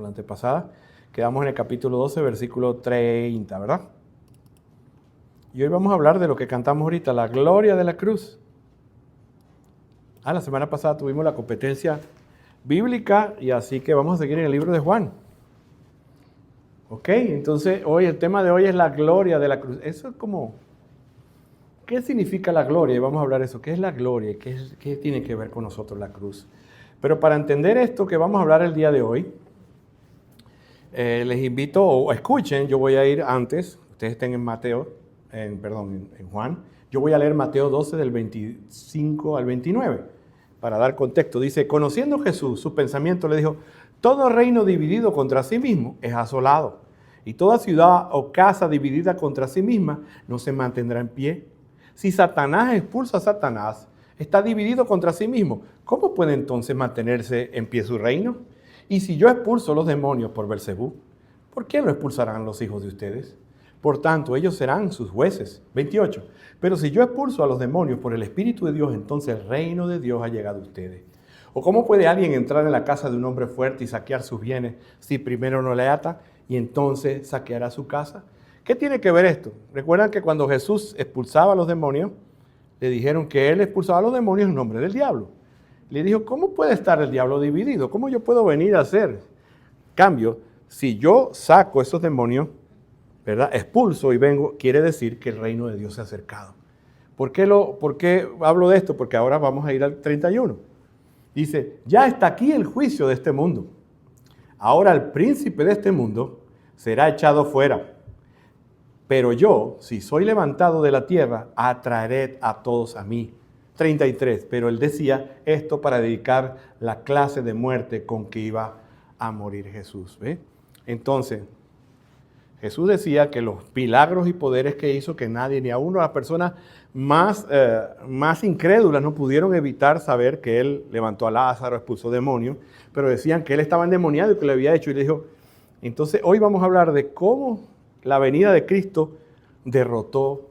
la antepasada. Quedamos en el capítulo 12, versículo 30, ¿verdad? Y hoy vamos a hablar de lo que cantamos ahorita, la gloria de la cruz. La semana pasada tuvimos la competencia bíblica y así que vamos a seguir en el libro de Juan. Ok, entonces hoy el tema de hoy es la gloria de la cruz. Eso es como, ¿qué significa la gloria? Y vamos a hablar de eso. ¿Qué es la gloria? ¿Qué tiene que ver con nosotros la cruz? Pero para entender esto que vamos a hablar el día de hoy, les invito, o escuchen, yo voy a ir antes, ustedes estén en en Juan, yo voy a leer Mateo 12 del 25 al 29, para dar contexto. Dice, conociendo Jesús, su pensamiento le dijo, todo reino dividido contra sí mismo es asolado, y toda ciudad o casa dividida contra sí misma no se mantendrá en pie. Si Satanás expulsa a Satanás, está dividido contra sí mismo, ¿cómo puede entonces mantenerse en pie su reino? Y si yo expulso los demonios por Belcebú, ¿por quién lo expulsarán los hijos de ustedes? Por tanto, ellos serán sus jueces. 28. Pero si yo expulso a los demonios por el Espíritu de Dios, entonces el reino de Dios ha llegado a ustedes. ¿O cómo puede alguien entrar en la casa de un hombre fuerte y saquear sus bienes si primero no le ata y entonces saqueará su casa? ¿Qué tiene que ver esto? Recuerdan que cuando Jesús expulsaba a los demonios, le dijeron que él expulsaba a los demonios en nombre del diablo. Le dijo, ¿cómo puede estar el diablo dividido? ¿Cómo yo puedo venir a hacer cambio? Si yo saco esos demonios, ¿verdad? Expulso y vengo, quiere decir que el reino de Dios se ha acercado. ¿Por qué hablo de esto? Porque ahora vamos a ir al 31. Dice, ya está aquí el juicio de este mundo. Ahora el príncipe de este mundo será echado fuera. Pero yo, si soy levantado de la tierra, atraeré a todos a mí. 33, pero él decía esto para dedicar la clase de muerte con que iba a morir Jesús. ¿Ve? Entonces, Jesús decía que los milagros y poderes que hizo, que nadie, ni aún las personas más incrédulas no pudieron evitar saber que él levantó a Lázaro, expulsó demonios, pero decían que él estaba endemoniado y que lo había hecho. Y le dijo, entonces hoy vamos a hablar de cómo la venida de Cristo derrotó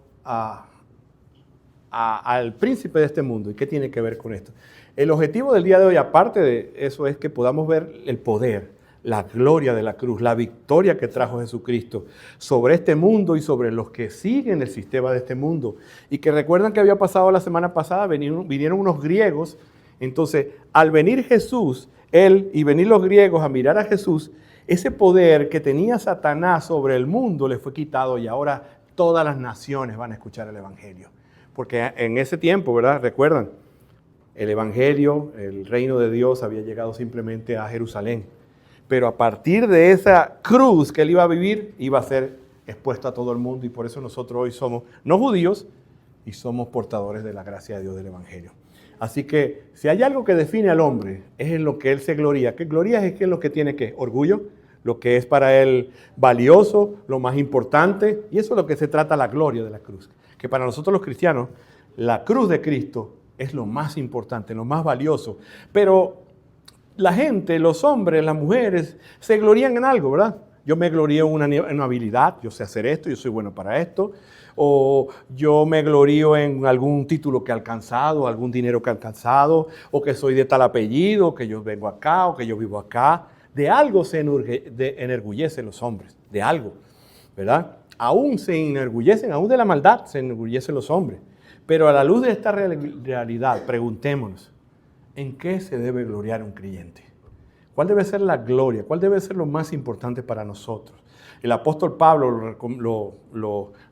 al príncipe de este mundo. ¿Y qué tiene que ver con esto? El objetivo del día de hoy, aparte de eso, es que podamos ver el poder, la gloria de la cruz, la victoria que trajo Jesucristo sobre este mundo y sobre los que siguen el sistema de este mundo. Y que recuerdan que había pasado la semana pasada, vinieron unos griegos. Entonces, al venir Jesús, él y venir los griegos a mirar a Jesús, ese poder que tenía Satanás sobre el mundo le fue quitado y ahora todas las naciones van a escuchar el Evangelio. Porque en ese tiempo, ¿verdad? Recuerdan, el Evangelio, el reino de Dios había llegado simplemente a Jerusalén. Pero a partir de esa cruz que él iba a vivir, iba a ser expuesto a todo el mundo. Y por eso nosotros hoy somos no judíos y somos portadores de la gracia de Dios del Evangelio. Así que si hay algo que define al hombre, es en lo que él se gloría. ¿Qué gloria es? ¿Qué es lo que tiene que? Orgullo, lo que es para él valioso, lo más importante. Y eso es lo que se trata la gloria de la cruz. Que para nosotros los cristianos, la cruz de Cristo es lo más importante, lo más valioso. Pero la gente, los hombres, las mujeres, se glorían en algo, ¿verdad? Yo me glorío en una habilidad, yo sé hacer esto, yo soy bueno para esto. O yo me glorío en algún título que he alcanzado, algún dinero que he alcanzado, o que soy de tal apellido, que yo vengo acá, o que yo vivo acá. De algo se enorgullecen los hombres, de algo, ¿verdad? Aún se enorgullecen, aún de la maldad se enorgullecen los hombres. Pero a la luz de esta realidad, preguntémonos, ¿en qué se debe gloriar un creyente? ¿Cuál debe ser la gloria? ¿Cuál debe ser lo más importante para nosotros? El apóstol Pablo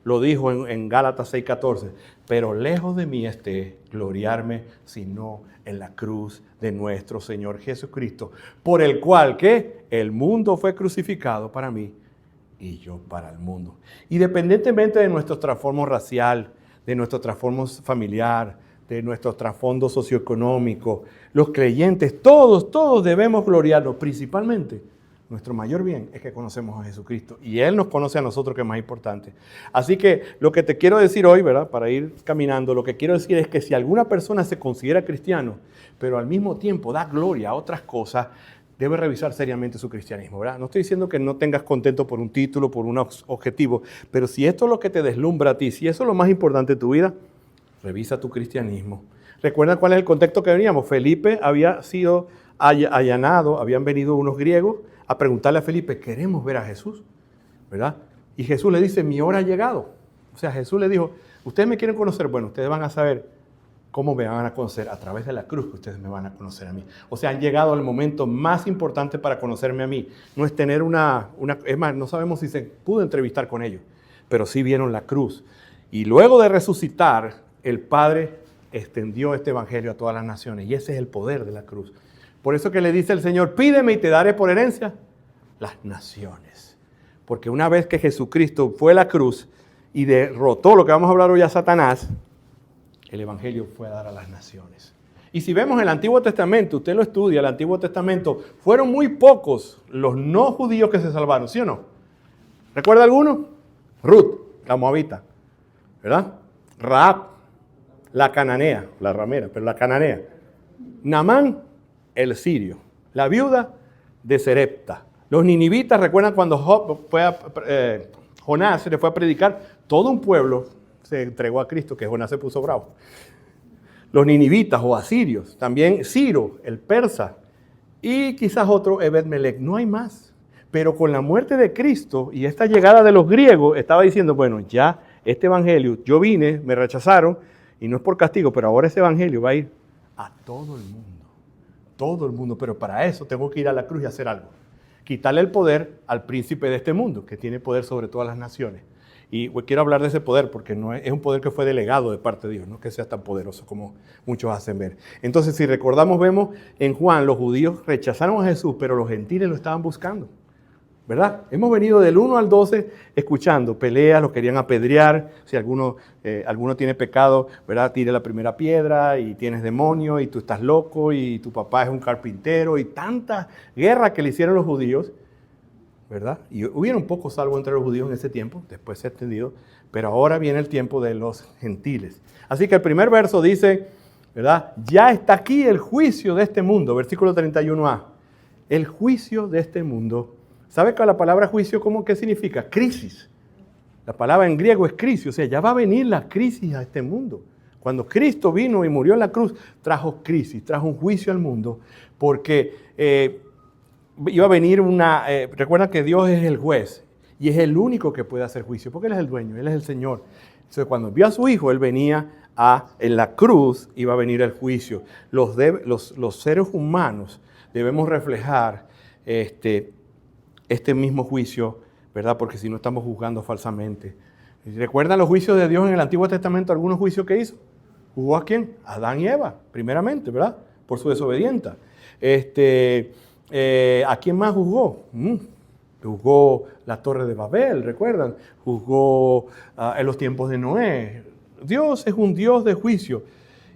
lo dijo en Gálatas 6:14, pero lejos de mí esté gloriarme, sino en la cruz de nuestro Señor Jesucristo, por el cual, ¿qué? El mundo fue crucificado para mí y yo para el mundo. Independientemente de nuestro trasfondo racial, de nuestro trasfondo familiar, de nuestro trasfondo socioeconómico, los creyentes, todos debemos gloriarnos. Principalmente, nuestro mayor bien es que conocemos a Jesucristo y Él nos conoce a nosotros, que es más importante. Así que lo que te quiero decir hoy, ¿verdad? Para ir caminando, lo que quiero decir es que si alguna persona se considera cristiano, pero al mismo tiempo da gloria a otras cosas, debe revisar seriamente su cristianismo, ¿verdad? No estoy diciendo que no tengas contento por un título, por un objetivo, pero si esto es lo que te deslumbra a ti, si eso es lo más importante de tu vida, revisa tu cristianismo. ¿Recuerdan cuál es el contexto que veníamos? Felipe había sido allanado, habían venido unos griegos a preguntarle a Felipe, queremos ver a Jesús, ¿verdad? Y Jesús le dice, mi hora ha llegado. O sea, Jesús le dijo, ustedes me quieren conocer, bueno, ustedes van a saber cómo me van a conocer, a través de la cruz que ustedes me van a conocer a mí. O sea, han llegado al momento más importante para conocerme a mí. No es tener es más, no sabemos si se pudo entrevistar con ellos, pero sí vieron la cruz. Y luego de resucitar, el Padre extendió este evangelio a todas las naciones. Y ese es el poder de la cruz. Por eso que le dice el Señor, pídeme y te daré por herencia las naciones. Porque una vez que Jesucristo fue a la cruz y derrotó lo que vamos a hablar hoy a Satanás, el evangelio fue a dar a las naciones. Y si vemos el Antiguo Testamento, usted lo estudia, el Antiguo Testamento, fueron muy pocos los no judíos que se salvaron, ¿sí o no? ¿Recuerda alguno? Ruth, la moabita, ¿verdad? Rahab, la cananea, la ramera, pero la cananea. Naamán, el sirio. La viuda de Serepta. Los ninivitas, ¿recuerdan cuando Jonás se le fue a predicar? Todo un pueblo se entregó a Cristo, que Jonás se puso bravo. Los ninivitas o asirios, también Ciro, el persa, y quizás otro, Ebed-Melech. No hay más. Pero con la muerte de Cristo y esta llegada de los griegos, estaba diciendo, bueno, ya este evangelio, yo vine, me rechazaron, y no es por castigo, pero ahora ese evangelio va a ir a todo el mundo. Todo el mundo, pero para eso tengo que ir a la cruz y hacer algo. Quitarle el poder al príncipe de este mundo, que tiene poder sobre todas las naciones. Y quiero hablar de ese poder porque no es un poder que fue delegado de parte de Dios, no que sea tan poderoso como muchos hacen ver. Entonces, si recordamos, vemos en Juan, los judíos rechazaron a Jesús, pero los gentiles lo estaban buscando, ¿verdad? Hemos venido del 1 al 12 escuchando peleas, los querían apedrear, si alguno tiene pecado, ¿verdad? Tire la primera piedra y tienes demonio y tú estás loco y tu papá es un carpintero y tanta guerra que le hicieron los judíos, ¿verdad? Y hubieron pocos salvos entre los judíos en ese tiempo, después se ha extendido, pero ahora viene el tiempo de los gentiles. Así que el primer verso dice, ¿verdad? Ya está aquí el juicio de este mundo, versículo 31a. El juicio de este mundo. ¿Sabe que la palabra juicio qué significa? Crisis. La palabra en griego es crisis, o sea, ya va a venir la crisis a este mundo. Cuando Cristo vino y murió en la cruz, trajo crisis, trajo un juicio al mundo, porque iba a venir recuerda que Dios es el juez y es el único que puede hacer juicio, porque Él es el dueño, Él es el Señor. Entonces, cuando envió a su Hijo, Él venía en la cruz, iba a venir el juicio. Los seres humanos debemos reflejar este mismo juicio, ¿verdad? Porque si no estamos juzgando falsamente. ¿Recuerdan los juicios de Dios en el Antiguo Testamento? ¿Algunos juicios que hizo? ¿Juzgó a quién? A Adán y Eva, primeramente, ¿verdad? Por su desobediencia. ¿A quién más juzgó? Juzgó la Torre de Babel, ¿recuerdan? Juzgó en los tiempos de Noé. Dios es un Dios de juicio.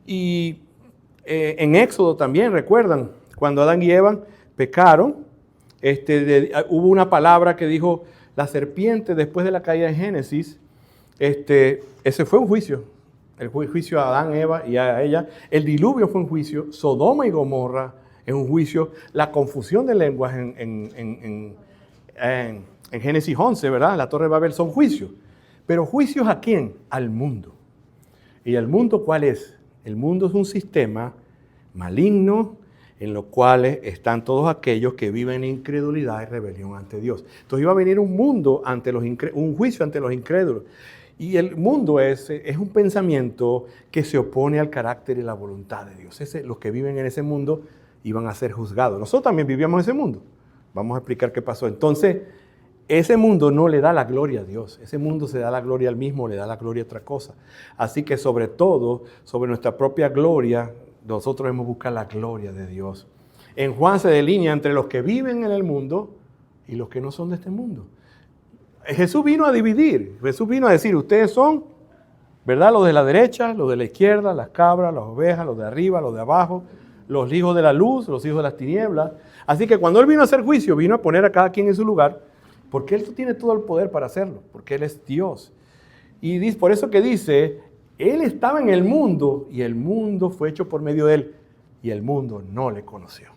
Y en Éxodo también, ¿recuerdan? Cuando Adán y Eva pecaron, hubo una palabra que dijo la serpiente después de la caída en Génesis. Ese fue un juicio. El juicio a Adán, Eva y a ella. El diluvio fue un juicio. Sodoma y Gomorra es un juicio. La confusión de lenguas en Génesis 11, ¿verdad? La Torre de Babel son juicios. Pero ¿juicios a quién? Al mundo. ¿Y el mundo cuál es? El mundo es un sistema maligno en los cuales están todos aquellos que viven en incredulidad y rebelión ante Dios. Entonces iba a venir un mundo un juicio ante los incrédulos. Y el mundo es un pensamiento que se opone al carácter y la voluntad de Dios. Los que viven en ese mundo iban a ser juzgados. Nosotros también vivíamos en ese mundo. Vamos a explicar qué pasó. Entonces, ese mundo no le da la gloria a Dios. Ese mundo se da la gloria al mismo, le da la gloria a otra cosa. Así que sobre todo, sobre nuestra propia gloria, nosotros debemos buscar la gloria de Dios. En Juan se delinea entre los que viven en el mundo y los que no son de este mundo. Jesús vino a dividir. Jesús vino a decir, ustedes son, ¿verdad? Los de la derecha, los de la izquierda, las cabras, las ovejas, los de arriba, los de abajo, los hijos de la luz, los hijos de las tinieblas. Así que cuando Él vino a hacer juicio, vino a poner a cada quien en su lugar, porque Él tiene todo el poder para hacerlo, porque Él es Dios. Y por eso que dice, Él estaba en el mundo y el mundo fue hecho por medio de Él y el mundo no le conoció.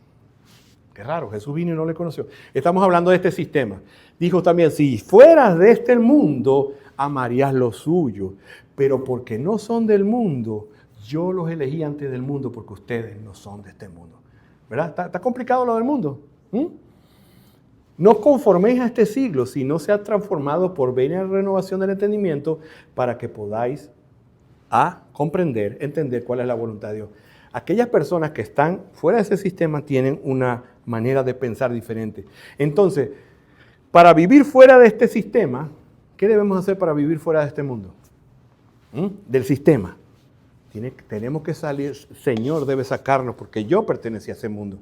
Qué raro, Jesús vino y no le conoció. Estamos hablando de este sistema. Dijo también, si fueras de este mundo, amarías lo suyo, pero porque no son del mundo, yo los elegí antes del mundo porque ustedes no son de este mundo. ¿Verdad? ¿Está complicado lo del mundo? No conforméis a este siglo, sino sea transformado por venir a la renovación del entendimiento para que podáis comprender, entender cuál es la voluntad de Dios. Aquellas personas que están fuera de ese sistema tienen una manera de pensar diferente. Entonces, para vivir fuera de este sistema, ¿qué debemos hacer para vivir fuera de este mundo? Del sistema. Tenemos que salir, el Señor debe sacarnos porque yo pertenecía a ese mundo,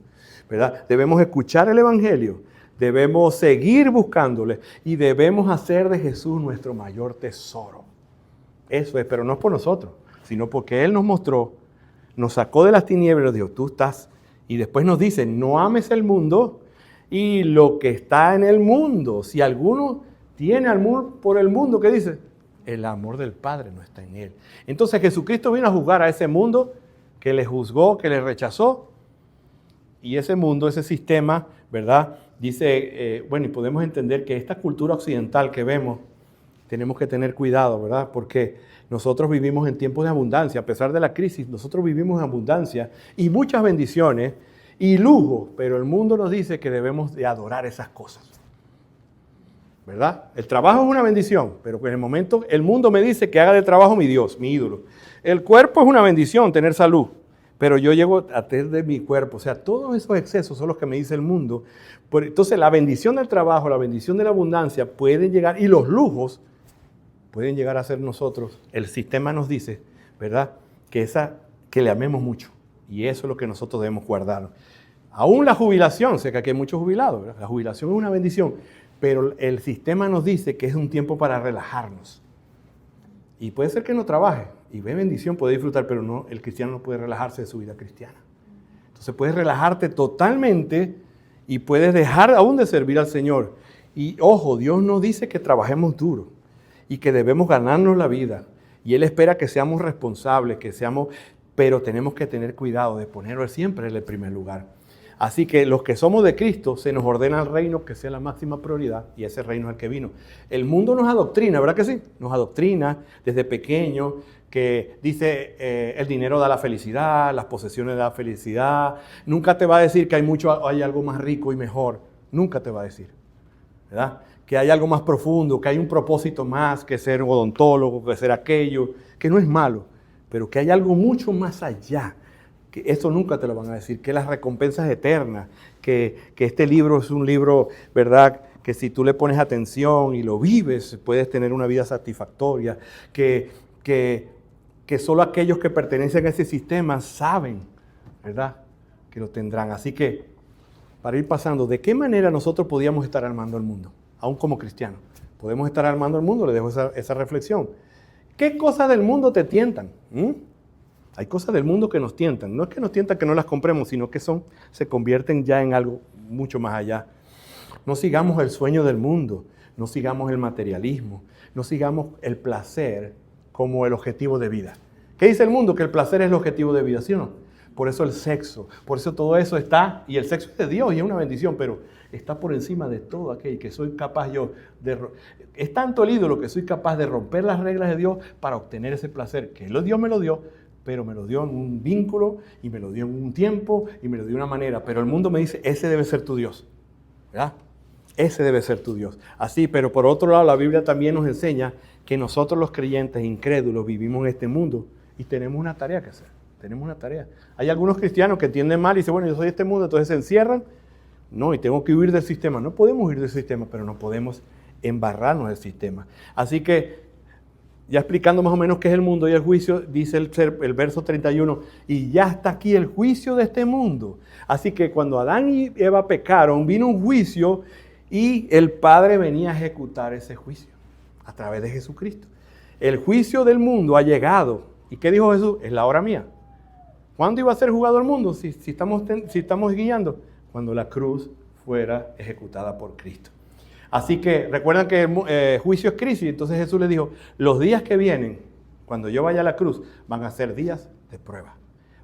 ¿verdad? Debemos escuchar el Evangelio, debemos seguir buscándole y debemos hacer de Jesús nuestro mayor tesoro. Eso es, pero no es por nosotros, sino porque Él nos mostró, nos sacó de las tinieblas y nos dijo, tú estás, y después nos dice, no ames el mundo y lo que está en el mundo. Si alguno tiene amor por el mundo, ¿qué dice? El amor del Padre no está en él. Entonces Jesucristo vino a juzgar a ese mundo que le juzgó, que le rechazó. Y ese mundo, ese sistema, ¿verdad? Dice, y podemos entender que esta cultura occidental que vemos, tenemos que tener cuidado, ¿verdad? Porque nosotros vivimos en tiempos de abundancia. A pesar de la crisis, nosotros vivimos en abundancia y muchas bendiciones y lujo. Pero el mundo nos dice que debemos de adorar esas cosas. ¿Verdad? El trabajo es una bendición, pero en el momento el mundo me dice que haga de trabajo mi Dios, mi ídolo. El cuerpo es una bendición, tener salud, pero yo llego a tener de mi cuerpo. O sea, todos esos excesos son los que me dice el mundo. Entonces la bendición del trabajo, la bendición de la abundancia pueden llegar, y los lujos pueden llegar a ser nosotros. El sistema nos dice, ¿verdad? Que le amemos mucho, y eso es lo que nosotros debemos guardar. Aún la jubilación, sé que aquí hay muchos jubilados, ¿verdad? La jubilación es una bendición. Pero el sistema nos dice que es un tiempo para relajarnos. Y puede ser que no trabaje y ve bendición, puede disfrutar, pero no, el cristiano no puede relajarse de su vida cristiana. Entonces puedes relajarte totalmente y puedes dejar aún de servir al Señor. Y ojo, Dios nos dice que trabajemos duro y que debemos ganarnos la vida. Y Él espera que seamos responsables, pero tenemos que tener cuidado de ponerlo siempre en el primer lugar. Así que los que somos de Cristo, se nos ordena el reino que sea la máxima prioridad, y ese reino es el que vino. El mundo nos adoctrina, ¿verdad que sí? Nos adoctrina desde pequeño, que dice el dinero da la felicidad, las posesiones dan la felicidad. Nunca te va a decir que hay algo más rico y mejor. Nunca te va a decir, ¿verdad? Que hay algo más profundo, que hay un propósito más que ser odontólogo, que ser aquello, que no es malo, pero que hay algo mucho más allá. Que eso nunca te lo van a decir, que las recompensas eternas, que este libro es un libro, ¿verdad?, que si tú le pones atención y lo vives, puedes tener una vida satisfactoria, que solo aquellos que pertenecen a ese sistema saben, ¿verdad?, que lo tendrán. Así que, para ir pasando, ¿de qué manera nosotros podíamos estar armando el mundo? Aún como cristianos. ¿Podemos estar armando el mundo? Le dejo esa reflexión. ¿Qué cosas del mundo te tientan? Hay cosas del mundo que nos tientan. No es que nos tientan que no las compremos, sino que se convierten ya en algo mucho más allá. No sigamos el sueño del mundo, no sigamos el materialismo, no sigamos el placer como el objetivo de vida. ¿Qué dice el mundo? Que el placer es el objetivo de vida, ¿sí o no? Por eso el sexo, por eso todo eso está, y el sexo es de Dios y es una bendición, pero está por encima de todo aquello que soy capaz yo de... Es tanto el ídolo que soy capaz de romper las reglas de Dios para obtener ese placer, que Dios me lo dio, pero me lo dio en un vínculo, y me lo dio en un tiempo, y me lo dio de una manera. Pero el mundo me dice, ese debe ser tu Dios, ¿verdad? Ese debe ser tu Dios. Así, pero por otro lado, la Biblia también nos enseña que nosotros los creyentes incrédulos vivimos en este mundo y tenemos una tarea que hacer. Tenemos una tarea. Hay algunos cristianos que entienden mal y dicen, bueno, yo soy de este mundo, entonces se encierran. No, y tengo que huir del sistema. No podemos huir del sistema, pero no podemos embarrarnos del sistema. Así que, ya explicando más o menos qué es el mundo y el juicio, dice el verso 31, y ya está aquí el juicio de este mundo. Así que cuando Adán y Eva pecaron, vino un juicio y el Padre venía a ejecutar ese juicio a través de Jesucristo. El juicio del mundo ha llegado. ¿Y qué dijo Jesús? Es la hora mía. ¿Cuándo iba a ser juzgado el mundo? Si estamos guiando. Cuando la cruz fuera ejecutada por Cristo. Así que recuerdan que el juicio es crisis. Entonces Jesús le dijo, los días que vienen, cuando yo vaya a la cruz, van a ser días de prueba.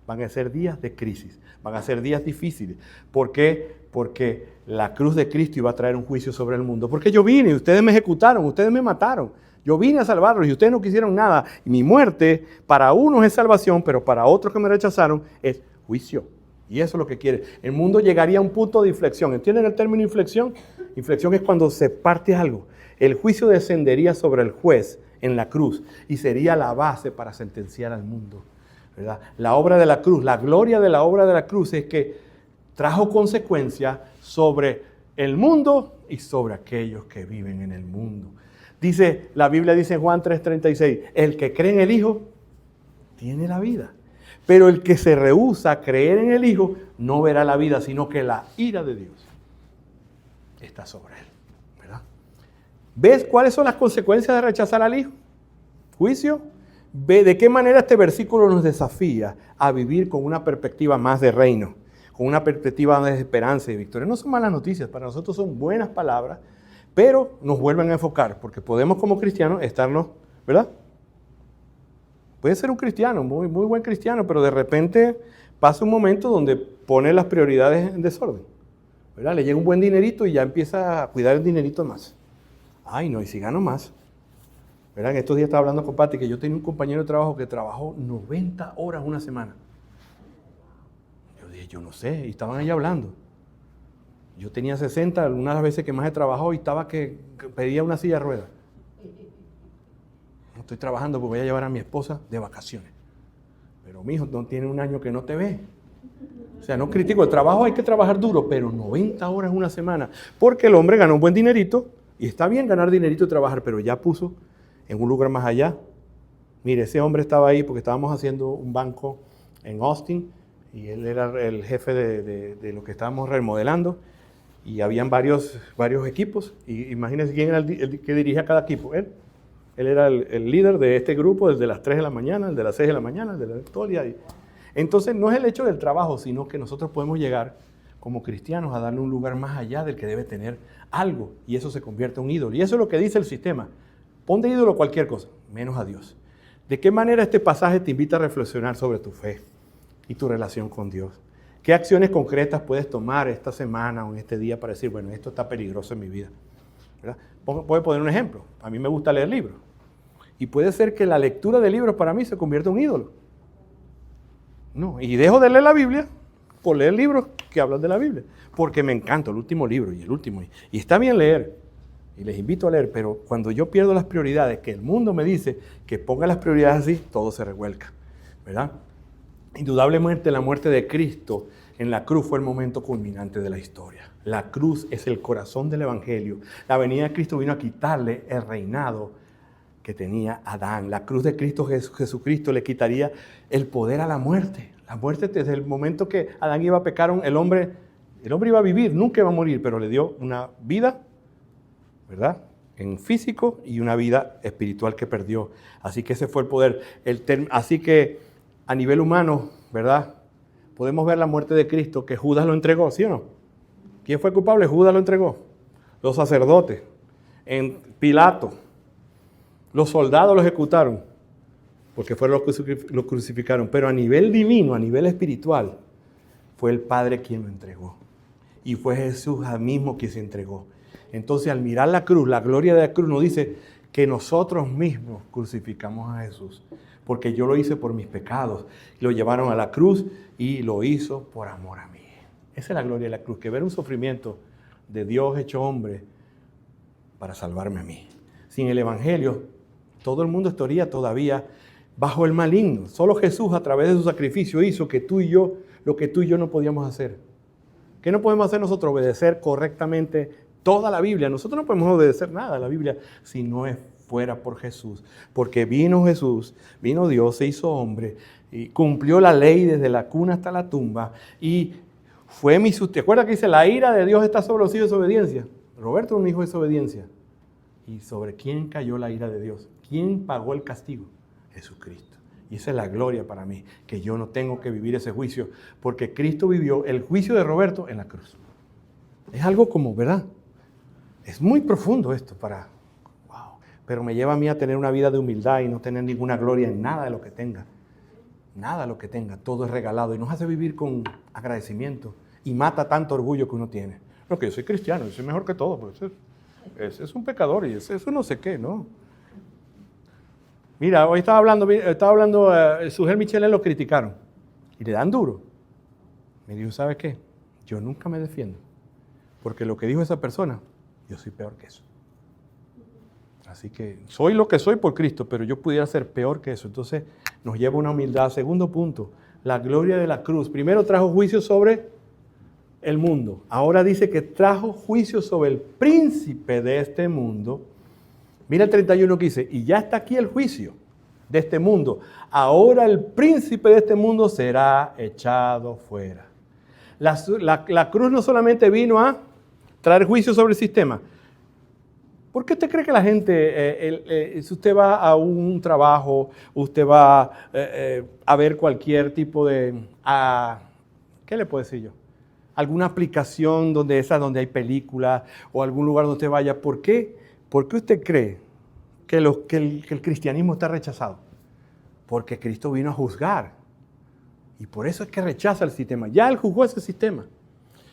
Van a ser días de crisis. Van a ser días difíciles. ¿Por qué? Porque la cruz de Cristo iba a traer un juicio sobre el mundo. Porque yo vine y ustedes me ejecutaron, ustedes me mataron. Yo vine a salvarlos y ustedes no quisieron nada. Y mi muerte para unos es salvación, pero para otros que me rechazaron es juicio. Y eso es lo que quiere. El mundo llegaría a un punto de inflexión. ¿Entienden el término inflexión? Inflexión es cuando se parte algo. El juicio descendería sobre el juez en la cruz y sería la base para sentenciar al mundo, ¿verdad? La obra de la cruz, la gloria de la obra de la cruz es que trajo consecuencias sobre el mundo y sobre aquellos que viven en el mundo. Dice, la Biblia dice en Juan 3:36, el que cree en el Hijo tiene la vida. Pero el que se rehúsa a creer en el Hijo no verá la vida, sino que la ira de Dios está sobre él, ¿verdad? ¿Ves cuáles son las consecuencias de rechazar al Hijo? Juicio. Ve de qué manera este versículo nos desafía a vivir con una perspectiva más de reino, con una perspectiva de esperanza y victoria. No son malas noticias, para nosotros son buenas palabras, pero nos vuelven a enfocar, porque podemos como cristianos estarnos, ¿verdad? Puede ser un cristiano, muy buen cristiano, pero de repente pasa un momento donde pone las prioridades en desorden, ¿verdad? Le llega un buen dinerito y ya empieza a cuidar el dinerito más. Ay, no, y si gano más. ¿Verdad? En estos días estaba hablando con Pati que yo tenía un compañero de trabajo que trabajó 90 horas una semana. Yo dije, yo no sé, y estaban ahí hablando. Yo tenía 60, una de las veces que más he trabajado y estaba que pedía una silla de ruedas. No estoy trabajando porque voy a llevar a mi esposa de vacaciones. Pero mi hijo no tiene un año que no te ve. O sea, no critico, el trabajo hay que trabajar duro, pero 90 horas una semana. Porque el hombre ganó un buen dinerito, y está bien ganar dinerito y trabajar, pero ya puso en un lugar más allá. Mire, ese hombre estaba ahí porque estábamos haciendo un banco en Austin, y él era el jefe de lo que estábamos remodelando, y habían varios equipos, y imagínense quién era el que dirigía cada equipo. Él era el líder de este grupo desde las 3 de la mañana, el de las 6 de la mañana, el de todo el día. Entonces no es el hecho del trabajo, sino que nosotros podemos llegar como cristianos a darle un lugar más allá del que debe tener algo, y eso se convierte en un ídolo. Y eso es lo que dice el sistema. Pon de ídolo cualquier cosa, menos a Dios. ¿De qué manera este pasaje te invita a reflexionar sobre tu fe y tu relación con Dios? ¿Qué acciones concretas puedes tomar esta semana o en este día para decir, bueno, esto está peligroso en mi vida? ¿Verdad? Voy a poner un ejemplo. A mí me gusta leer libros. Y puede ser que la lectura de libros para mí se convierta en un ídolo. No, y dejo de leer la Biblia por leer libros que hablan de la Biblia. Porque me encanta el último libro y el último. Y está bien leer. Y les invito a leer, pero cuando yo pierdo las prioridades, que el mundo me dice que ponga las prioridades así, todo se revuelca, ¿verdad? Indudablemente la muerte de Cristo en la cruz fue el momento culminante de la historia. La cruz es el corazón del Evangelio. La venida de Cristo vino a quitarle el reinado que tenía Adán. La cruz de Cristo Jesucristo le quitaría el poder a la muerte. La muerte desde el momento que Adán iba a pecar, el hombre iba a vivir, nunca iba a morir, pero le dio una vida, ¿verdad?, en físico, y una vida espiritual que perdió. Así que ese fue el poder. Así que a nivel humano, ¿verdad?, podemos ver la muerte de Cristo, que Judas lo entregó, ¿sí o no? ¿Quién fue culpable? Judas lo entregó. Los sacerdotes, en Pilato, los soldados lo ejecutaron, porque fueron los que lo crucificaron. Pero a nivel divino, a nivel espiritual, fue el Padre quien lo entregó. Y fue Jesús mismo quien se entregó. Entonces, al mirar la cruz, la gloria de la cruz nos dice que nosotros mismos crucificamos a Jesús, porque yo lo hice por mis pecados. Lo llevaron a la cruz y lo hizo por amor a mí. Esa es la gloria de la cruz, que ver un sufrimiento de Dios hecho hombre para salvarme a mí. Sin el Evangelio, todo el mundo estaría todavía bajo el maligno. Solo Jesús, a través de su sacrificio, hizo que tú y yo, lo que tú y yo no podíamos hacer. ¿Qué no podemos hacer nosotros? Obedecer correctamente toda la Biblia. Nosotros no podemos obedecer nada a la Biblia si no fuera por Jesús. Porque vino Jesús, vino Dios, se hizo hombre, y cumplió la ley desde la cuna hasta la tumba. Y fue mi sustituto. ¿Te acuerdas que dice, la ira de Dios está sobre los hijos de desobediencia? Roberto es un hijo de desobediencia. ¿Y sobre quién cayó la ira de Dios? ¿Quién pagó el castigo? Jesucristo. Y esa es la gloria para mí, que yo no tengo que vivir ese juicio, porque Cristo vivió el juicio de Roberto en la cruz. Es algo como, ¿verdad? Es muy profundo esto wow. Pero me lleva a mí a tener una vida de humildad y no tener ninguna gloria en nada de lo que tenga. Nada de lo que tenga, todo es regalado y nos hace vivir con agradecimiento y mata tanto orgullo que uno tiene. No, que yo soy cristiano, yo soy mejor que todo, pues ese es un pecador y eso no sé qué, ¿no? Mira, hoy estaba hablando Sugel Michelin, lo criticaron y le dan duro. Me dijo, ¿sabe qué? Yo nunca me defiendo. Porque lo que dijo esa persona, yo soy peor que eso. Así que soy lo que soy por Cristo, pero yo pudiera ser peor que eso. Entonces nos lleva a una humildad. Segundo punto, la gloria de la cruz. Primero trajo juicio sobre el mundo. Ahora dice que trajo juicio sobre el príncipe de este mundo. Mira el 31 que dice, y ya está aquí el juicio de este mundo. Ahora el príncipe de este mundo será echado fuera. La cruz no solamente vino a traer juicio sobre el sistema. ¿Por qué usted cree que la gente, si usted va a un trabajo, usted va a ver cualquier tipo de, ¿qué le puedo decir yo? Alguna aplicación donde hay películas o algún lugar donde usted vaya, ¿por qué? ¿Por qué usted cree que el cristianismo está rechazado? Porque Cristo vino a juzgar. Y por eso es que rechaza el sistema. Ya Él juzgó ese sistema.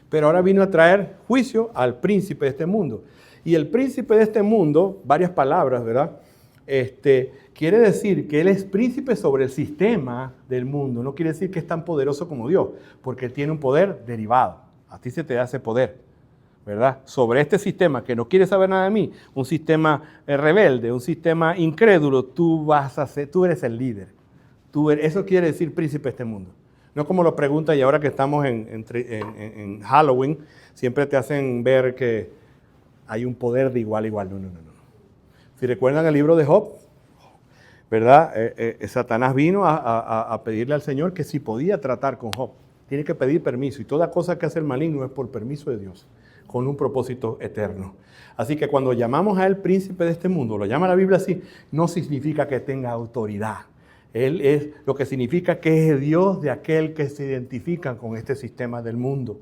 Pero ahora vino a traer juicio al príncipe de este mundo. Y el príncipe de este mundo, varias palabras, ¿verdad? Quiere decir que Él es príncipe sobre el sistema del mundo. No quiere decir que es tan poderoso como Dios, porque Él tiene un poder derivado. A ti se te da ese poder, ¿verdad? Sobre este sistema que no quiere saber nada de mí, un sistema rebelde, un sistema incrédulo, tú eres el líder. Eso quiere decir príncipe de este mundo. No como lo pregunta, y ahora que estamos en Halloween, siempre te hacen ver que hay un poder de igual a igual. No. Si recuerdan el libro de Job, ¿verdad? Satanás vino a pedirle al Señor que si podía tratar con Job. Tiene que pedir permiso, y toda cosa que hace el maligno es por permiso de Dios, con un propósito eterno. Así que cuando llamamos a él príncipe de este mundo, lo llama la Biblia así, no significa que tenga autoridad. Él es lo que significa que es Dios de aquel que se identifica con este sistema del mundo,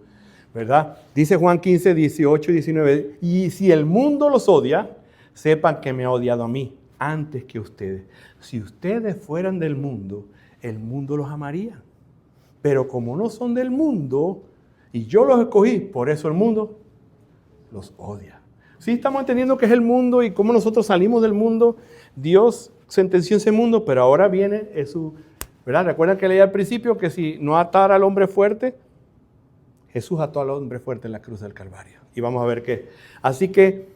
¿verdad? Dice Juan 15, 18 y 19, y si el mundo los odia, sepan que me ha odiado a mí antes que ustedes. Si ustedes fueran del mundo, el mundo los amaría. Pero como no son del mundo, y yo los escogí, por eso el mundo los odia. Sí, estamos entendiendo que es el mundo y cómo nosotros salimos del mundo. Dios sentenció ese mundo, pero ahora viene eso, ¿verdad? Recuerdan que leí al principio que si no atara al hombre fuerte, Jesús ató al hombre fuerte en la cruz del Calvario. Y vamos a ver qué. Así que,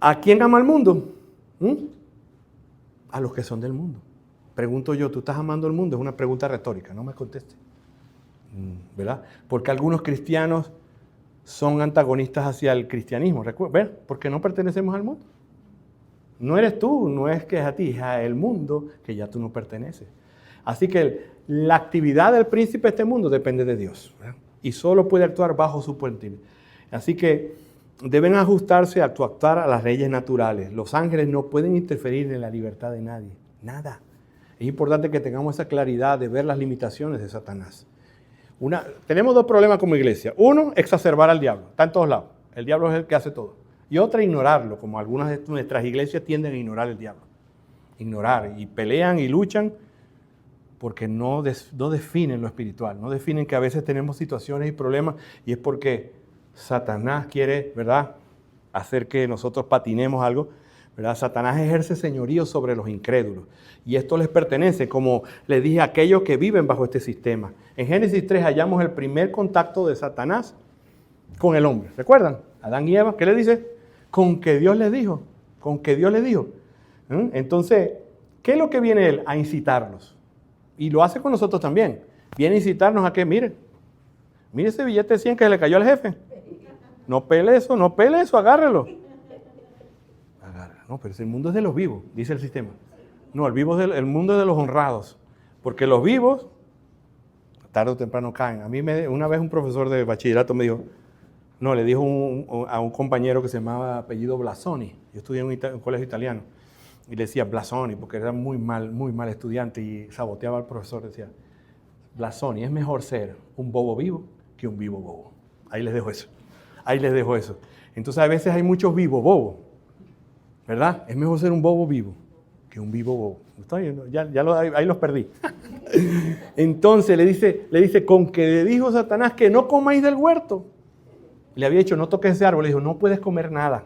¿a quién ama el mundo? A los que son del mundo. Pregunto yo, ¿tú estás amando el mundo? Es una pregunta retórica, no me conteste. ¿Verdad? Porque algunos cristianos son antagonistas hacia el cristianismo. ¿Ves? Porque no pertenecemos al mundo. No eres tú, no es que es a ti, es a el mundo que ya tú no perteneces. Así que la actividad del príncipe de este mundo depende de Dios, ¿verdad? Y solo puede actuar bajo su puente. Así que deben ajustarse a actuar a las leyes naturales. Los ángeles no pueden interferir en la libertad de nadie, nada. Es importante que tengamos esa claridad de ver las limitaciones de Satanás. Tenemos dos problemas como iglesia. Uno, exacerbar al diablo, está en todos lados. El diablo es el que hace todo. Y otra, ignorarlo, como algunas de nuestras iglesias tienden a ignorar el diablo. Ignorar, y pelean y luchan porque no definen lo espiritual, no definen que a veces tenemos situaciones y problemas, y es porque Satanás quiere, ¿verdad?, hacer que nosotros patinemos algo, ¿verdad? Satanás ejerce señorío sobre los incrédulos, y esto les pertenece, como les dije, a aquellos que viven bajo este sistema. En Génesis 3 hallamos el primer contacto de Satanás con el hombre. ¿Recuerdan? Adán y Eva, ¿qué le dice? Con que Dios les dijo, con que Dios les dijo. Entonces, ¿qué es lo que viene él? A incitarlos. Y lo hace con nosotros también. Viene a incitarnos a que, mire ese billete de 100 que le cayó al jefe. No pele eso, agárrelo. No, pero el mundo es de los vivos, dice el sistema. No, el mundo es de los honrados. Porque los vivos, tarde o temprano caen. A mí una vez un profesor de bachillerato me dijo, no, le dijo a un compañero que se llamaba apellido Blasoni. Yo estudié en un colegio italiano. Y le decía Blasoni porque era muy mal estudiante y saboteaba al profesor. Decía, Blasoni, es mejor ser un bobo vivo que un vivo bobo. Ahí les dejo eso. Entonces a veces hay muchos vivos bobos, ¿verdad? Es mejor ser un bobo vivo que un vivo bobo. Ahí los perdí. Entonces le dice, con que le dijo Satanás que no comáis del huerto. Le había dicho, no toques ese árbol. Le dijo, no puedes comer nada.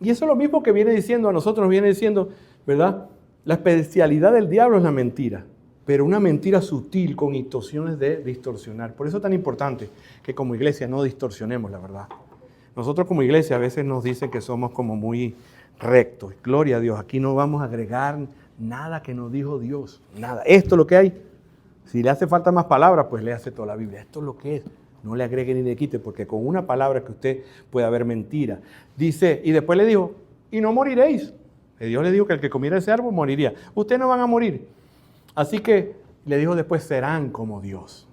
Y eso es lo mismo que viene diciendo a nosotros, nos viene diciendo, ¿verdad? La especialidad del diablo es la mentira. pero una mentira sutil con intenciones de distorsionar. Por eso es tan importante que como iglesia no distorsionemos la verdad. Nosotros como iglesia a veces nos dicen que somos como muy rectos. Gloria a Dios, aquí no vamos a agregar nada que nos dijo Dios, nada. Esto es lo que hay. Si le hace falta más palabras, pues le hace toda la Biblia. Esto es lo que es. No le agregue ni le quite, porque con una palabra que usted puede haber mentira. Dice, y después le dijo, y no moriréis. Y Dios le dijo que el que comiera ese árbol moriría. Ustedes no van a morir. Así que le dijo después, serán como Dios.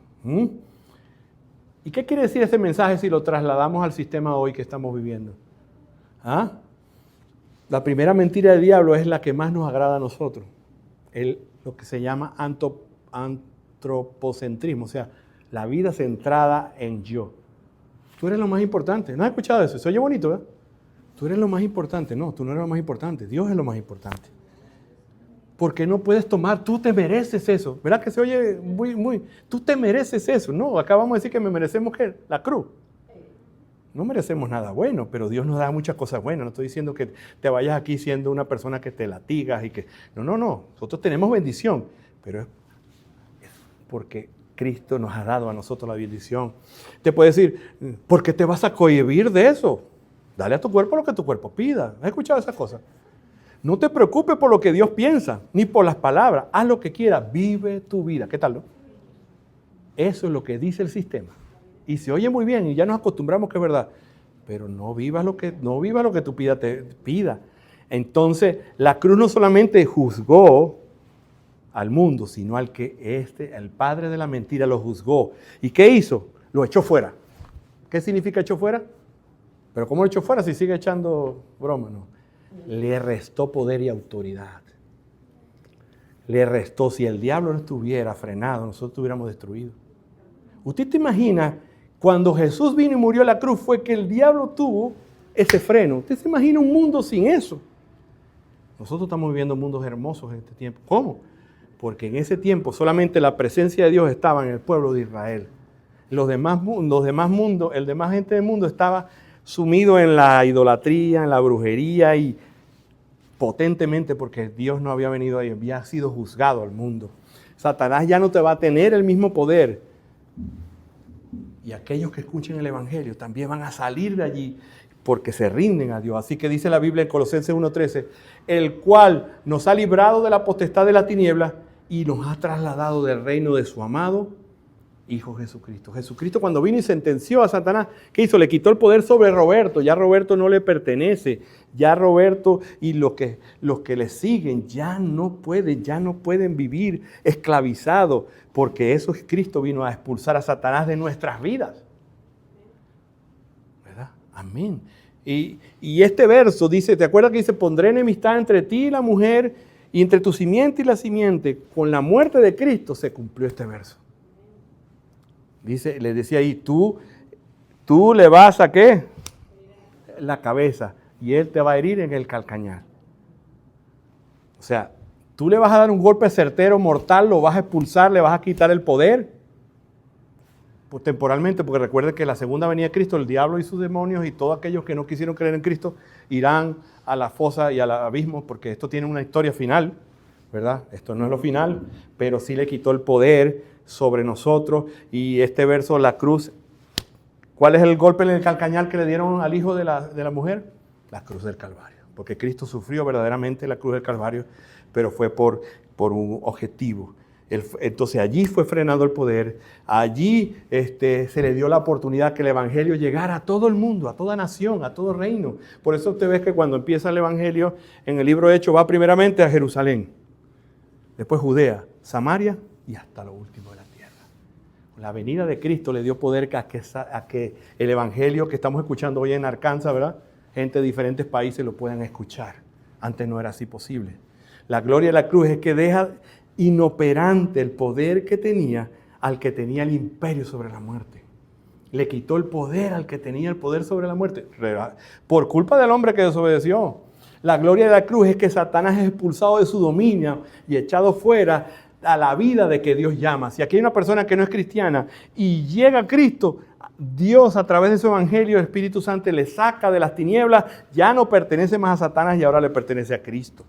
¿Y qué quiere decir ese mensaje si lo trasladamos al sistema hoy que estamos viviendo? ¿Ah? La primera mentira del diablo es la que más nos agrada a nosotros. Lo que se llama antropocentrismo, o sea, la vida centrada en yo. Tú eres lo más importante. ¿No has escuchado eso? Se oye bonito, ¿verdad? Tú eres lo más importante. No, tú no eres lo más importante. Dios es lo más importante. Porque no puedes tomar, tú te mereces eso. ¿Verdad que se oye muy, tú te mereces eso? No, acá vamos a decir que me merecemos ¿qué? La cruz. No merecemos nada bueno, pero Dios nos da muchas cosas buenas. No estoy diciendo que te vayas aquí siendo una persona que te latigas y que... No. Nosotros tenemos bendición, pero es porque Cristo nos ha dado a nosotros la bendición. Te puede decir, ¿por qué te vas a cohibir de eso? Dale a tu cuerpo lo que tu cuerpo pida. ¿Has escuchado esas cosas? No te preocupes por lo que Dios piensa, ni por las palabras. Haz lo que quieras, vive tu vida. ¿Qué tal, no? Eso es lo que dice el sistema. Y se oye muy bien y ya nos acostumbramos que es verdad. Pero no vivas lo que tu vida te pida. Entonces, la cruz no solamente juzgó al mundo, sino al que el padre de la mentira lo juzgó. ¿Y qué hizo? Lo echó fuera. ¿Qué significa echó fuera? Pero ¿cómo lo echó fuera si sigue echando broma? No. Le restó poder y autoridad. Le restó. Si el diablo no estuviera frenado, nosotros estuviéramos destruidos. ¿Usted te imagina cuando Jesús vino y murió en la cruz fue que el diablo tuvo ese freno? ¿Usted se imagina un mundo sin eso? Nosotros estamos viviendo mundos hermosos en este tiempo. ¿Cómo? Porque en ese tiempo solamente la presencia de Dios estaba en el pueblo de Israel. El demás gente del mundo estaba sumido en la idolatría, en la brujería y potentemente porque Dios no había venido ahí, había sido juzgado al mundo. Satanás ya no te va a tener el mismo poder. Y aquellos que escuchen el Evangelio también van a salir de allí porque se rinden a Dios. Así que dice la Biblia en Colosenses 1:13, el cual nos ha librado de la potestad de la tiniebla y nos ha trasladado del reino de su amado Hijo Jesucristo. Jesucristo cuando vino y sentenció a Satanás, ¿qué hizo? Le quitó el poder sobre Roberto. Ya Roberto no le pertenece. Ya Roberto y los que le siguen ya no pueden vivir esclavizados, porque eso es Cristo vino a expulsar a Satanás de nuestras vidas. ¿Verdad? Amén. Y este verso dice, ¿te acuerdas que dice, pondré enemistad entre ti y la mujer y entre tu simiente y la simiente? Con la muerte de Cristo se cumplió este verso. Dice, le decía ahí, tú le vas a ¿qué? La cabeza y él te va a herir en el calcañar. O sea, tú le vas a dar un golpe certero, mortal, lo vas a expulsar, le vas a quitar el poder. Pues temporalmente, porque recuerden que la segunda venida de Cristo, el diablo y sus demonios y todos aquellos que no quisieron creer en Cristo irán a la fosa y al abismo, porque esto tiene una historia final, ¿verdad? Esto no es lo final, pero sí le quitó el poder sobre nosotros. Y este verso, la cruz, ¿cuál es el golpe en el calcañar que le dieron al hijo de la mujer? La cruz del Calvario, porque Cristo sufrió verdaderamente la cruz del Calvario, pero fue por un objetivo. Entonces allí fue frenado el poder, allí se le dio la oportunidad que el Evangelio llegara a todo el mundo, a toda nación, a todo reino. Por eso usted ve que cuando empieza el Evangelio en el libro de Hechos va primeramente a Jerusalén, después Judea, Samaria y hasta lo último de la tierra. La venida de Cristo le dio poder a que el Evangelio que estamos escuchando hoy en Arkansas, ¿verdad? Gente de diferentes países lo puedan escuchar. Antes no era así posible. La gloria de la cruz es que deja inoperante el poder que tenía al que tenía el imperio sobre la muerte. Le quitó el poder al que tenía el poder sobre la muerte, por culpa del hombre que desobedeció. La gloria de la cruz es que Satanás es expulsado de su dominio y echado fuera a la vida de que Dios llama. Si aquí hay una persona que no es cristiana y llega a Cristo, Dios a través de su evangelio, el Espíritu Santo le saca de las tinieblas, ya no pertenece más a Satanás y ahora le pertenece a Cristo.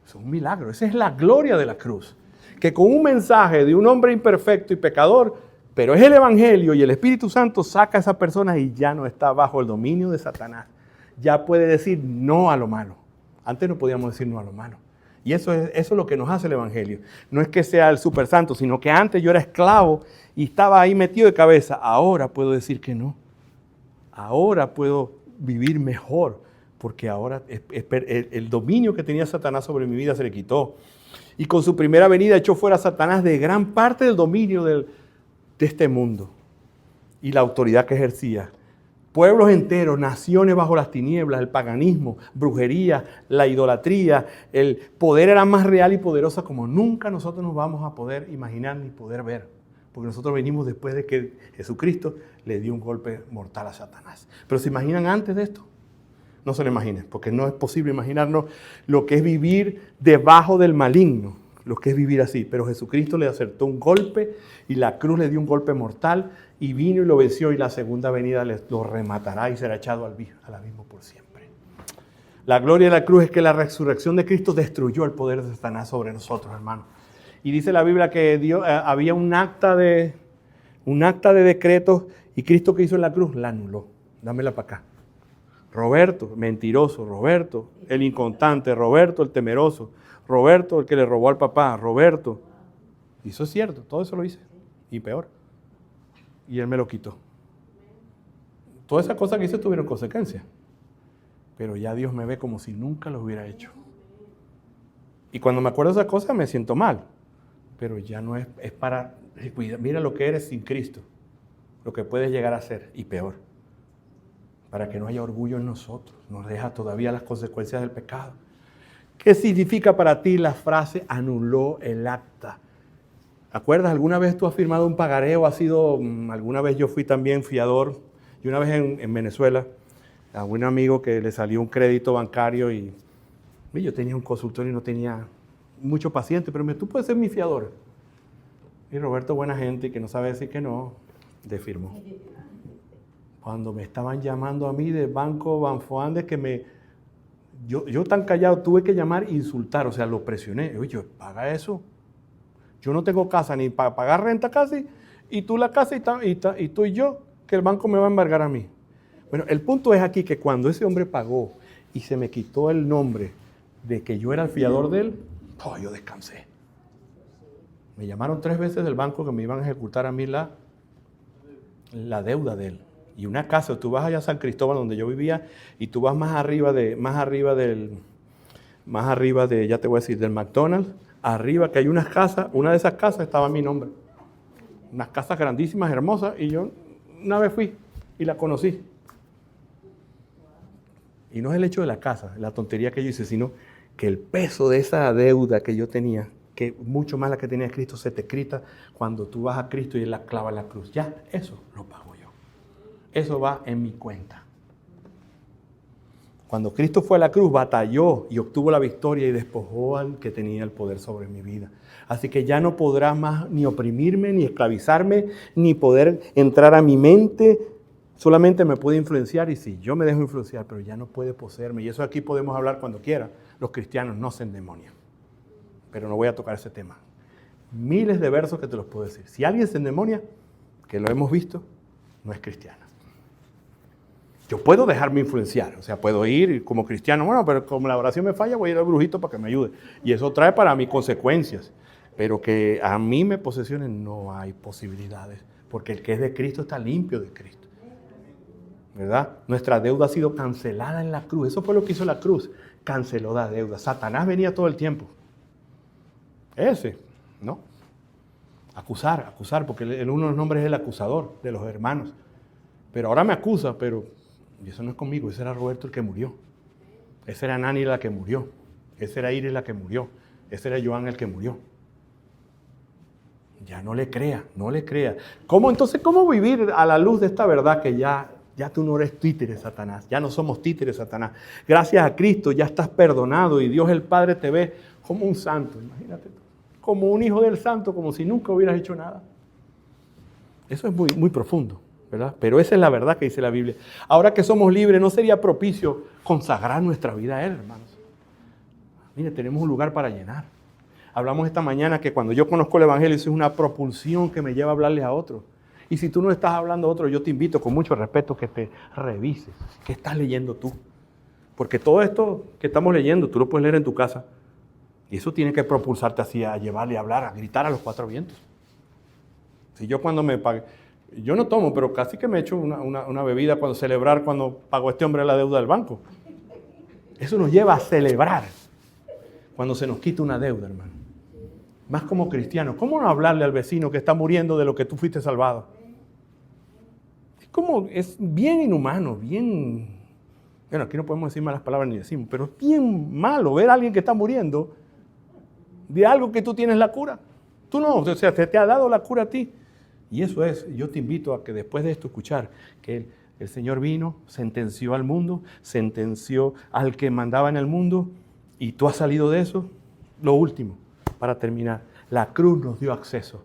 Es un milagro, esa es la gloria de la cruz. que con un mensaje de un hombre imperfecto y pecador, pero es el Evangelio y el Espíritu Santo saca a esa persona y ya no está bajo el dominio de Satanás. Ya puede decir no a lo malo. Antes no podíamos decir no a lo malo. Y eso es lo que nos hace el Evangelio. No es que sea el super santo, sino que antes yo era esclavo y estaba ahí metido de cabeza. Ahora puedo decir que no. Ahora puedo vivir mejor, porque ahora el dominio que tenía Satanás sobre mi vida se le quitó. Y con su primera venida echó fuera a Satanás de gran parte del dominio de este mundo y la autoridad que ejercía. Pueblos enteros, naciones bajo las tinieblas, el paganismo, brujería, la idolatría, el poder era más real y poderosa como nunca nosotros nos vamos a poder imaginar ni poder ver. Porque nosotros venimos después de que Jesucristo le dio un golpe mortal a Satanás. Pero ¿se imaginan antes de esto? No se lo imaginen, porque no es posible imaginarnos lo que es vivir debajo del maligno, lo que es vivir así. Pero Jesucristo le acertó un golpe y la cruz le dio un golpe mortal y vino y lo venció y la segunda venida lo rematará y será echado al abismo por siempre. La gloria de la cruz es que la resurrección de Cristo destruyó el poder de Satanás sobre nosotros, hermanos. Y dice la Biblia que había un acta de decretos y Cristo que hizo en la cruz la anuló. Dámela para acá. Roberto, mentiroso, Roberto, el inconstante, Roberto, el temeroso, Roberto, el que le robó al papá, Roberto. Y eso es cierto, todo eso lo hice. Y peor. Y él me lo quitó. Todas esas cosas que hice tuvieron consecuencias. Pero ya Dios me ve como si nunca lo hubiera hecho. Y cuando me acuerdo de esas cosas me siento mal. Pero ya no es para... Mira lo que eres sin Cristo. Lo que puedes llegar a ser. Y peor. Para que no haya orgullo en nosotros. Nos deja todavía las consecuencias del pecado. ¿Qué significa para ti la frase anuló el acta? ¿Acuerdas? ¿Alguna vez tú has firmado un pagaré o has sido... Alguna vez yo fui también fiador. Y una vez en Venezuela, a un amigo que le salió un crédito bancario y yo tenía un consultorio y no tenía mucho paciente, pero tú puedes ser mi fiador. Y Roberto, buena gente, que no sabe decir que no, le firmó. Cuando me estaban llamando a mí del banco Banfoandes, que yo tan callado tuve que llamar e insultar, o sea, lo presioné. Oye, paga eso. Yo no tengo casa ni para pagar renta casi, y tú la casa y tú y yo, que el banco me va a embargar a mí. Bueno, el punto es aquí que cuando ese hombre pagó y se me quitó el nombre de que yo era el fiador de él, yo descansé. Me llamaron 3 veces del banco que me iban a ejecutar a mí la deuda de él. Y una casa, tú vas allá a San Cristóbal donde yo vivía y tú vas más arriba de, ya te voy a decir, del McDonald's, arriba que hay unas casas, una de esas casas estaba mi nombre. Unas casas grandísimas, hermosas, y yo una vez fui y la conocí. Y no es el hecho de la casa, la tontería que yo hice, sino que el peso de esa deuda que yo tenía, que mucho más la que tenía Cristo, se te quita cuando tú vas a Cristo y Él la clava en la cruz. Ya, eso lo pago yo. Eso va en mi cuenta. Cuando Cristo fue a la cruz, batalló y obtuvo la victoria y despojó al que tenía el poder sobre mi vida. Así que ya no podrá más ni oprimirme, ni esclavizarme, ni poder entrar a mi mente. Solamente me puede influenciar y sí, yo me dejo influenciar, pero ya no puede poseerme. Y eso aquí podemos hablar cuando quiera. Los cristianos no se endemonian. Pero no voy a tocar ese tema. Miles de versos que te los puedo decir. Si alguien se endemonia, que lo hemos visto, no es cristiano. Yo puedo dejarme influenciar, o sea, puedo ir como cristiano, bueno, pero como la oración me falla, voy a ir al brujito para que me ayude. Y eso trae para mí consecuencias. Pero que a mí me posesionen, no hay posibilidades. Porque el que es de Cristo está limpio de Cristo. ¿Verdad? Nuestra deuda ha sido cancelada en la cruz. Eso fue lo que hizo la cruz. Canceló la deuda. Satanás venía todo el tiempo. ¿no? Acusar, porque uno de los nombres es el acusador de los hermanos. Pero ahora me acusa, pero eso no es conmigo. Ese era Roberto el que murió. Ese era Nani la que murió. Ese era Iris la que murió. Ese era Joan el que murió. Ya no le crea, no le crea. ¿Cómo vivir a la luz de esta verdad que ya tú no eres títere, Satanás? Ya no somos títeres, Satanás. Gracias a Cristo ya estás perdonado y Dios el Padre te ve como un santo, imagínate tú. Como un hijo del santo, como si nunca hubieras hecho nada. Eso es muy, muy profundo, ¿verdad? Pero esa es la verdad que dice la Biblia. Ahora que somos libres, ¿no sería propicio consagrar nuestra vida a Él, hermanos? Mire, tenemos un lugar para llenar. Hablamos esta mañana que cuando yo conozco el Evangelio, eso es una propulsión que me lleva a hablarle a otros. Y si tú no estás hablando a otros, yo te invito con mucho respeto que te revises. ¿Qué estás leyendo tú? Porque todo esto que estamos leyendo, tú lo puedes leer en tu casa. Y eso tiene que propulsarte así a llevarle a hablar, a gritar a los cuatro vientos. Si yo cuando me pague, yo no tomo, pero casi que me echo una bebida cuando celebrar, cuando pagó este hombre la deuda del banco. Eso nos lleva a celebrar cuando se nos quita una deuda, hermano. Más como cristianos. ¿Cómo no hablarle al vecino que está muriendo de lo que tú fuiste salvado? Es bien inhumano, bien... Bueno, aquí no podemos decir malas palabras ni decimos, pero es bien malo ver a alguien que está muriendo de algo que tú tienes la cura. Tú no, o sea, te ha dado la cura a ti. Y eso es, yo te invito a que después de esto escuchar que el Señor vino, sentenció al mundo, sentenció al que mandaba en el mundo, y tú has salido de eso. Lo último, para terminar, la cruz nos dio acceso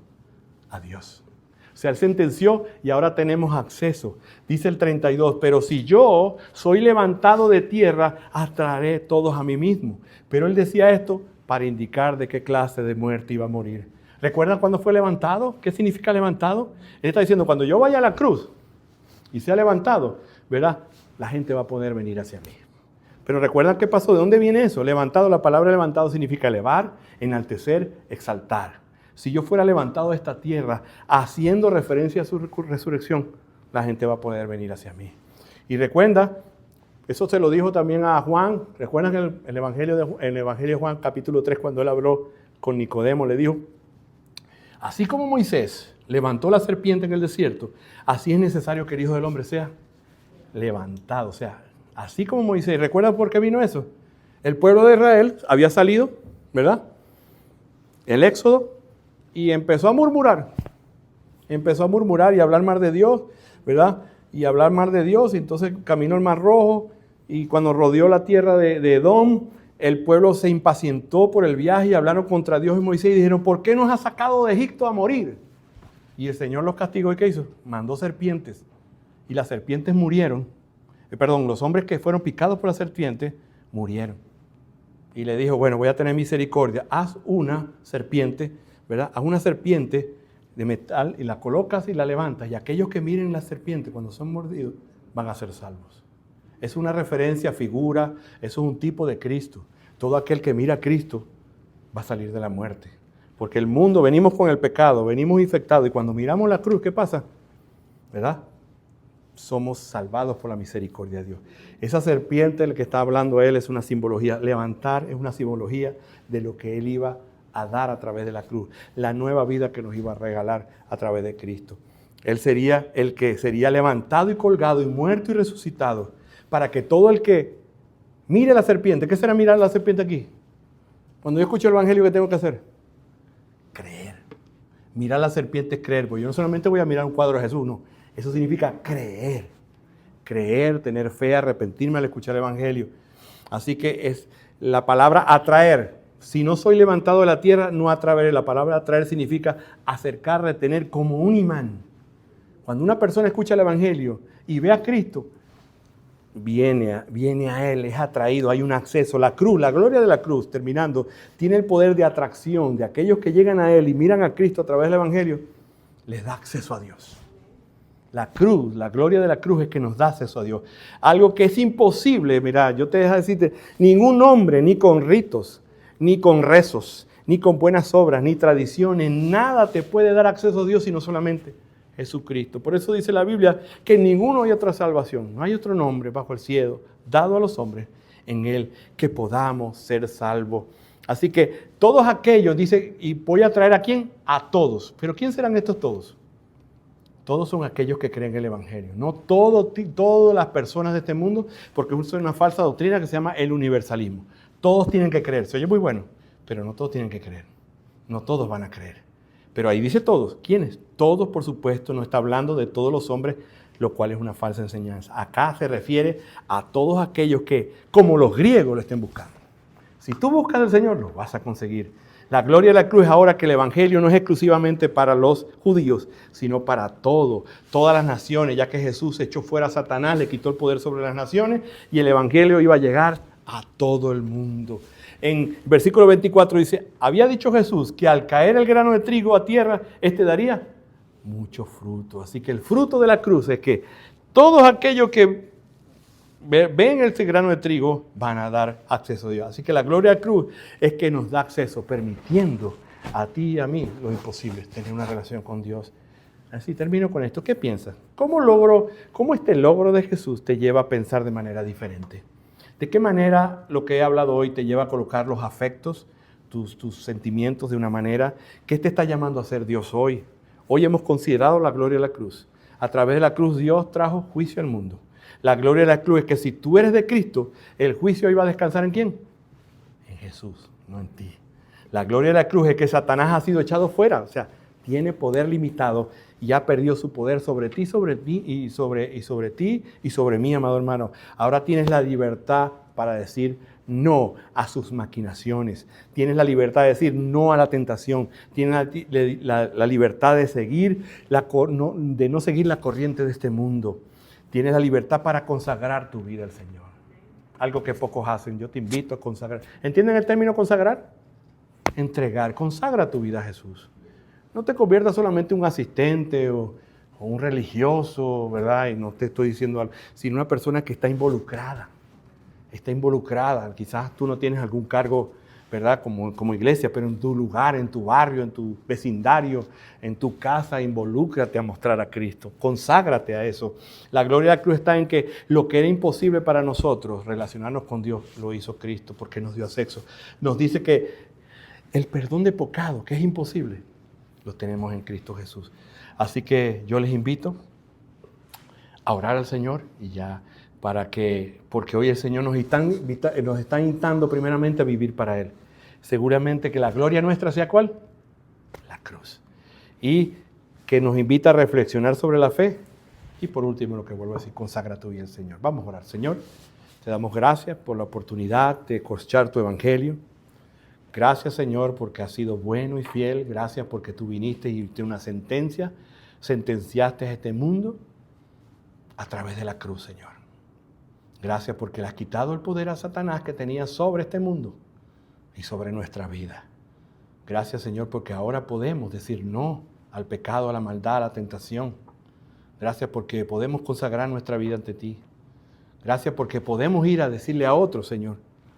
a Dios. O sea, Él sentenció y ahora tenemos acceso. Dice el 32, pero si yo soy levantado de tierra, atraeré todos a mí mismo. Pero Él decía esto para indicar de qué clase de muerte iba a morir. ¿Recuerdan cuándo fue levantado? ¿Qué significa levantado? Él está diciendo, cuando yo vaya a la cruz y sea levantado, ¿verdad? La gente va a poder venir hacia mí. Pero ¿recuerdan qué pasó? ¿De dónde viene eso? Levantado, la palabra levantado significa elevar, enaltecer, exaltar. Si yo fuera levantado de esta tierra, haciendo referencia a su resurrección, la gente va a poder venir hacia mí. Y recuerda, eso se lo dijo también a Juan. ¿Recuerdan que el Evangelio de Juan, capítulo 3, cuando él habló con Nicodemo, le dijo, así como Moisés levantó la serpiente en el desierto, así es necesario que el Hijo del Hombre sea levantado. O sea, así como Moisés. ¿Recuerdan por qué vino eso? El pueblo de Israel había salido, ¿verdad? El Éxodo. Y empezó a murmurar. Empezó a murmurar y a hablar mal de Dios, ¿verdad? Y hablar mal de Dios. Y entonces caminó el Mar Rojo. Y cuando rodeó la tierra de Edom, el pueblo se impacientó por el viaje y hablaron contra Dios y Moisés y dijeron, ¿por qué nos has sacado de Egipto a morir? Y el Señor los castigó. ¿Y qué hizo? Mandó serpientes. Y las serpientes murieron. Los hombres que fueron picados por la serpiente murieron. Y le dijo, bueno, voy a tener misericordia. Haz una serpiente, ¿verdad? Haz una serpiente de metal y la colocas y la levantas. Y aquellos que miren la serpiente cuando son mordidos van a ser salvos. Es una referencia, figura, eso es un tipo de Cristo. Todo aquel que mira a Cristo va a salir de la muerte. Porque el mundo, venimos con el pecado, venimos infectados. Y cuando miramos la cruz, ¿qué pasa? ¿Verdad? Somos salvados por la misericordia de Dios. Esa serpiente del que está hablando él es una simbología. Levantar es una simbología de lo que él iba a dar a través de la cruz. La nueva vida que nos iba a regalar a través de Cristo. Él sería el que sería levantado y colgado y muerto y resucitado para que todo el que mire la serpiente. ¿Qué será mirar la serpiente aquí? Cuando yo escucho el Evangelio, ¿qué tengo que hacer? Creer. Mirar la serpiente es creer. Porque yo no solamente voy a mirar un cuadro de Jesús, no. Eso significa creer. Creer, tener fe, arrepentirme al escuchar el Evangelio. Así que es la palabra atraer. Si no soy levantado de la tierra, no atraeré. La palabra atraer significa acercar, retener como un imán. Cuando una persona escucha el Evangelio y ve a Cristo, viene a Él, es atraído, hay un acceso. La cruz, la gloria de la cruz, terminando, tiene el poder de atracción de aquellos que llegan a Él y miran a Cristo a través del Evangelio, les da acceso a Dios. La cruz, la gloria de la cruz es que nos da acceso a Dios. Algo que es imposible, mira, yo te dejo decirte, ningún hombre, ni con ritos, ni con rezos, ni con buenas obras, ni tradiciones, nada te puede dar acceso a Dios sino solamente Jesucristo. Por eso dice la Biblia que en ninguno hay otra salvación, no hay otro nombre bajo el cielo dado a los hombres en Él que podamos ser salvos. Así que todos aquellos, dice, y voy a traer ¿a quién? A todos. ¿Pero quién serán estos todos? Todos son aquellos que creen en el Evangelio. No todas las personas de este mundo, porque es una falsa doctrina que se llama el universalismo. Todos tienen que creer. Se oye muy bueno, pero no todos tienen que creer. No todos van a creer. Pero ahí dice todos. ¿Quiénes? Todos, por supuesto, no está hablando de todos los hombres, lo cual es una falsa enseñanza. Acá se refiere a todos aquellos que, como los griegos, lo estén buscando. Si tú buscas al Señor, lo vas a conseguir. La gloria de la cruz es ahora que el Evangelio no es exclusivamente para los judíos, sino para todas las naciones, ya que Jesús echó fuera a Satanás, le quitó el poder sobre las naciones y el Evangelio iba a llegar a todo el mundo. En versículo 24 dice, había dicho Jesús que al caer el grano de trigo a tierra, daría mucho fruto. Así que el fruto de la cruz es que todos aquellos que ven este grano de trigo van a dar acceso a Dios. Así que la gloria de la cruz es que nos da acceso, permitiendo a ti y a mí lo imposible, tener una relación con Dios. Así termino con esto. ¿Qué piensas? ¿Cómo este logro de Jesús te lleva a pensar de manera diferente? ¿De qué manera lo que he hablado hoy te lleva a colocar los afectos, tus sentimientos de una manera? ¿Qué te está llamando a ser Dios hoy? Hoy hemos considerado la gloria de la cruz. A través de la cruz Dios trajo juicio al mundo. La gloria de la cruz es que si tú eres de Cristo, el juicio iba a descansar ¿en quién? En Jesús, no en ti. La gloria de la cruz es que Satanás ha sido echado fuera, o sea, tiene poder limitado y ha perdido su poder sobre ti, sobre ti y sobre mí, amado hermano. Ahora tienes la libertad para decir no a sus maquinaciones. Tienes la libertad de decir no a la tentación. Tienes la libertad de de no seguir la corriente de este mundo. Tienes la libertad para consagrar tu vida al Señor. Algo que pocos hacen. Yo te invito a consagrar. ¿Entienden el término consagrar? Entregar. Consagra tu vida a Jesús. No te conviertas solamente en un asistente o un religioso, ¿verdad? Y no te estoy diciendo algo, sino una persona que está involucrada. Está involucrada. Quizás tú no tienes algún cargo, ¿verdad? Como iglesia, pero en tu lugar, en tu barrio, en tu vecindario, en tu casa, involúcrate a mostrar a Cristo. Conságrate a eso. La gloria de la cruz está en que lo que era imposible para nosotros, relacionarnos con Dios, lo hizo Cristo porque nos dio acceso. Nos dice que el perdón de pecado, que es imposible, lo tenemos en Cristo Jesús. Así que yo les invito a orar al Señor y ya porque hoy el Señor nos está invitando primeramente a vivir para Él. Seguramente que la gloria nuestra sea ¿cuál? La cruz. Y que nos invita a reflexionar sobre la fe. Y por último, lo que vuelvo a decir, consagra tu vida al Señor. Vamos a orar. Señor, te damos gracias por la oportunidad de escuchar tu evangelio. Gracias, Señor, porque has sido bueno y fiel. Gracias porque tú viniste y diste una sentencia. Sentenciaste a este mundo a través de la cruz, Señor. Gracias porque le has quitado el poder a Satanás que tenía sobre este mundo y sobre nuestra vida. Gracias, Señor, porque ahora podemos decir no al pecado, a la maldad, a la tentación. Gracias porque podemos consagrar nuestra vida ante ti. Gracias porque podemos ir a decirle a otros, Señor,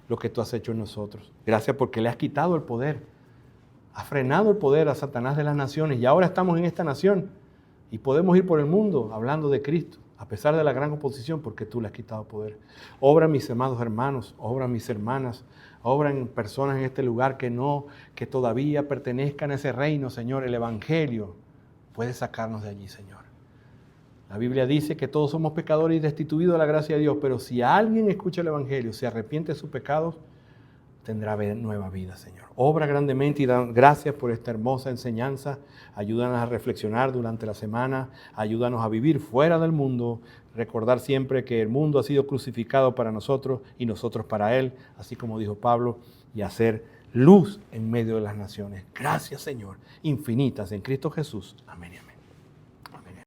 lo que tú has hecho en nosotros. Gracias porque le has quitado el poder. Has frenado el poder a Satanás de las naciones y ahora estamos en esta nación y podemos ir por el mundo hablando de Cristo, a pesar de la gran oposición, porque tú le has quitado poder. Obra mis amados hermanos, obra mis hermanas, obran personas en este lugar que todavía pertenezcan a ese reino, Señor. El Evangelio puede sacarnos de allí, Señor. La Biblia dice que todos somos pecadores y destituidos de la gracia de Dios, pero si alguien escucha el Evangelio, se arrepiente de sus pecados, tendrá nueva vida, Señor. Obra grandemente y gracias por esta hermosa enseñanza. Ayúdanos a reflexionar durante la semana. Ayúdanos a vivir fuera del mundo. Recordar siempre que el mundo ha sido crucificado para nosotros y nosotros para Él, así como dijo Pablo, y hacer luz en medio de las naciones. Gracias, Señor, infinitas en Cristo Jesús. Amén y amén.